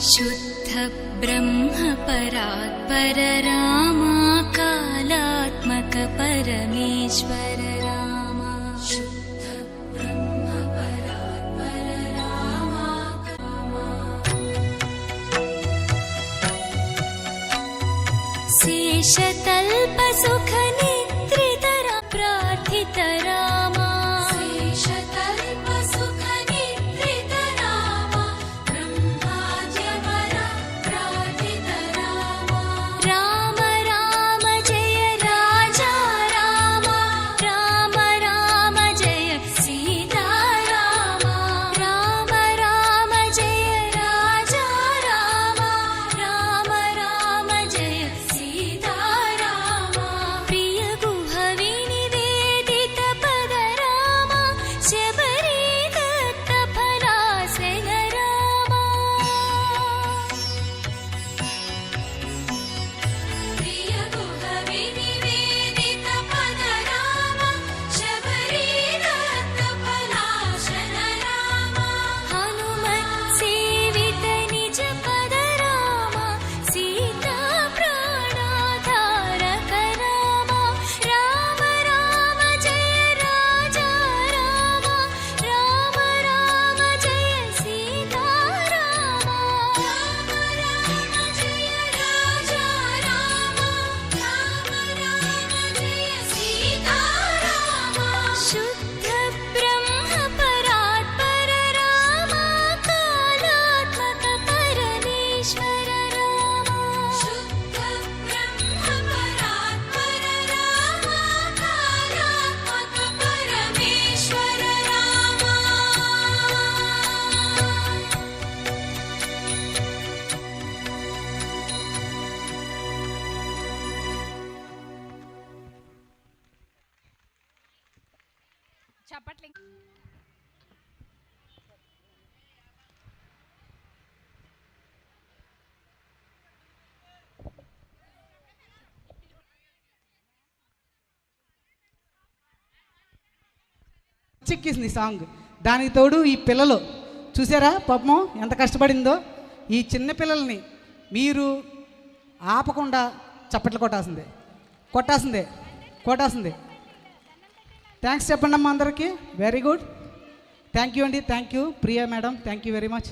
शुद्ध ब्रह्म परात्पर रामा कालात्मक परमेश्वर रामा शुद्ध ब्रह्म परात्पर रामा शेषतल्प सुख निद्रितरा प्रार्थित रामा शेषतल्प सुख निद्रित रामा ब्रह्माद्यवर प्रार्थित रामा राम राम जय राजा रामा राम राम जय सीता रामा राम राम जय राजा रामा राम राम जय सीता रामा प्रिय गुह विनिवेदित पद रामा शबरी दत्त फलासन रामा प्रिय गुह विनिवेदित पद रामा शबरी दत्त फलासन रामा हनुमत् सेवित निज पद रामा सीता प्राणाधारक रामा राम राम जय राजा रामा राम राम जय सीता रामा राम राम जय राजा रामा राम राम जय सीता रामा शुद्ध ब्रह्म परात्पर रामा कालात्मक परमेश्वर रामा शुद्ध ब्रह्म परात्पर रामा कालात्मक परमेश्वर रामा చప్పట్లు. చిక్కింది సాంగ్. దానికి తోడు ఈ పిల్లలు చూసారా పాపం ఎంత కష్టపడిందో. ఈ చిన్న పిల్లల్ని మీరు ఆపకుండా చప్పట్లు కొట్టాల్సిందే. థ్యాంక్స్ చెప్పండి అమ్మా అందరికీ. Very good. థ్యాంక్ యూ అండి. Thank you Priya madam. Thank you very much.